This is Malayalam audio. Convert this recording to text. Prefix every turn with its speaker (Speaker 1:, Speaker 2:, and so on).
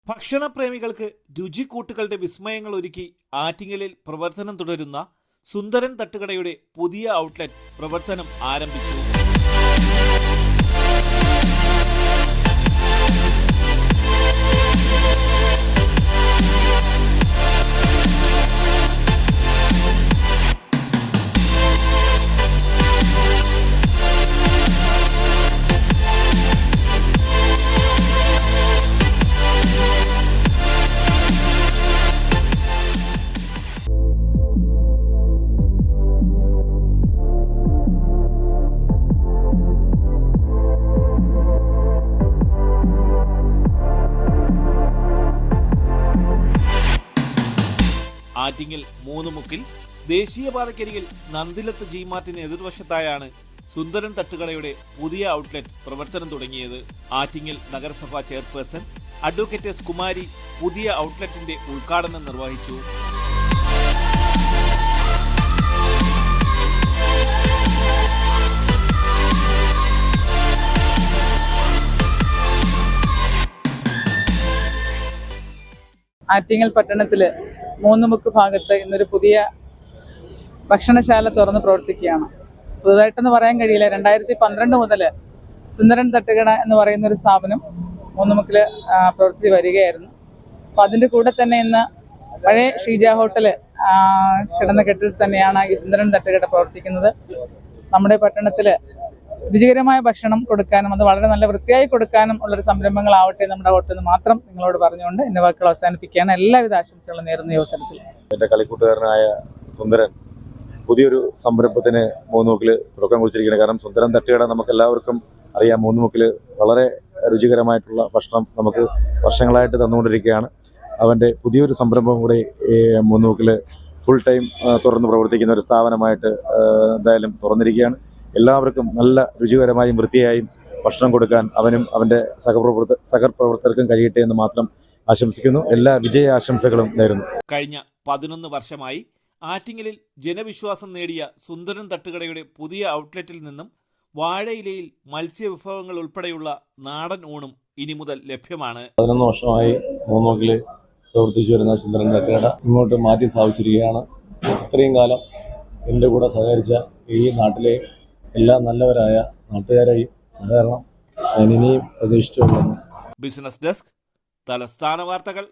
Speaker 1: ഭക്ഷണപ്രേമികൾക്ക് രുചിക്കൂട്ടുകളുടെ വിസ്മയങ്ങൾ ഒരുക്കി ആറ്റിങ്ങലിൽ പ്രവർത്തനം തുടരുന്ന സുന്ദരൻ തട്ടുകടയുടെ പുതിയ ഔട്ട്ലെറ്റ് പ്രവർത്തനം ആരംഭിച്ചു. ആറ്റിങ്ങൽ മൂന്നുമുക്കിൽ ദേശീയപാതക്കരികിൽ നന്ദിലത്ത് ജിമാർട്ടിന് എതിർവശത്തായാണ് സുന്ദരൻ തട്ടുകടയുടെ പുതിയ ഔട്ട്ലെറ്റ് പ്രവർത്തനം തുടങ്ങിയത്. ആറ്റിങ്ങൽ നഗരസഭാ ചെയർപേഴ്സൺ അഡ്വക്കേറ്റ് എസ് കുമാരി പുതിയ ഔട്ട്ലെറ്റിന്റെ ഉദ്ഘാടനം നിർവഹിച്ചു.
Speaker 2: ആറ്റിങ്ങൽ പട്ടണത്തില് മൂന്നുമുക്ക് ഭാഗത്ത് ഇന്നൊരു പുതിയ ഭക്ഷണശാല തുറന്ന് പ്രവർത്തിക്കുകയാണ്. പുതുതായിട്ടെന്ന് പറയാൻ കഴിയില്ല. 2012 മുതൽ സുന്ദരൻ തട്ടുകട എന്ന് പറയുന്ന ഒരു സ്ഥാപനം മൂന്നുമുക്കിൽ പ്രവർത്തിച്ച് വരികയായിരുന്നു. അപ്പോൾ അതിൻ്റെ കൂടെ തന്നെ ഇന്ന് പഴയ ഷീജ ഹോട്ടൽ കിടന്ന കെട്ടിടത്തിൽ തന്നെയാണ് ഈ സുന്ദരൻ തട്ടുകട പ്രവർത്തിക്കുന്നത്. നമ്മുടെ പട്ടണത്തിൽ രുചികരമായ ഭക്ഷണം കൊടുക്കാനും അത് വളരെ നല്ല വൃത്തിയായി കൊടുക്കാനും ഉള്ളൊരു സംരംഭങ്ങളാവട്ടെ നമ്മുടെ ഹോട്ടലിൽ മാത്രം നിങ്ങളോട് പറഞ്ഞുകൊണ്ട് എൻ്റെ വാക്കുകൾ അവസാനിപ്പിക്കുകയാണ്. എല്ലാവിധ ആശംസകളും നേരുന്ന ഈ അവസരത്തിൽ
Speaker 3: എൻ്റെ കളിക്കൂട്ടുകാരനായ സുന്ദരൻ പുതിയൊരു സംരംഭത്തിന് മൂന്നുമുക്കിൽ തുടക്കം കുറിച്ചിരിക്കുകയാണ്. കാരണം സുന്ദരൻ തട്ടുകട നമുക്ക് എല്ലാവർക്കും അറിയാം. മൂന്നുമുക്കിൽ വളരെ രുചികരമായിട്ടുള്ള ഭക്ഷണം നമുക്ക് വർഷങ്ങളായിട്ട് തന്നുകൊണ്ടിരിക്കുകയാണ്. അവൻ്റെ പുതിയൊരു സംരംഭം കൂടി മൂന്നുമുക്കിൽ ഫുൾ ടൈം തുറന്ന് പ്രവർത്തിക്കുന്ന ഒരു സ്ഥാപനമായിട്ട് എന്തായാലും തുറന്നിരിക്കുകയാണ്. എല്ലാവർക്കും നല്ല രുചികരമായും വൃത്തിയായും ഭക്ഷണം കൊടുക്കാൻ അവനും അവൻ്റെ സഹപ്രവർത്തകർക്കും കഴിയട്ടെ എന്ന് മാത്രം ആശംസിക്കുന്നു. എല്ലാ വിജയ ആശംസകളും നേരുന്നു.
Speaker 1: കഴിഞ്ഞ 11 വർഷമായി ആറ്റിങ്ങലിൽ ജനവിശ്വാസം നേടിയ സുന്ദരൻ തട്ടുകടയുടെ പുതിയ ഔട്ട്ലെറ്റിൽ നിന്നും വാഴയിലയിൽ മത്സ്യവിഭവങ്ങൾ ഉൾപ്പെടെയുള്ള നാടൻ ഊണും ഇനി മുതൽ ലഭ്യമാണ്.
Speaker 4: 11 വർഷമായി മൂന്നുമുക്കിൽ പ്രവർത്തിച്ചു വരുന്ന സുന്ദരൻ തട്ടുകട ഇങ്ങോട്ട് മാറ്റി സ്ഥാപിച്ചിരിക്കുകയാണ്. ഇത്രയും കാലം എൻ്റെ കൂടെ സഹകരിച്ച ഈ നാട്ടിലെ എല്ലാ നല്ലവരായ നാട്ടുകാരെയും സഹകരണം ഞാൻ ഇനിയും പ്രതീക്ഷിച്ചു.
Speaker 1: ബിസിനസ് ഡെസ്ക്, തലസ്ഥാന വാർത്തകൾ.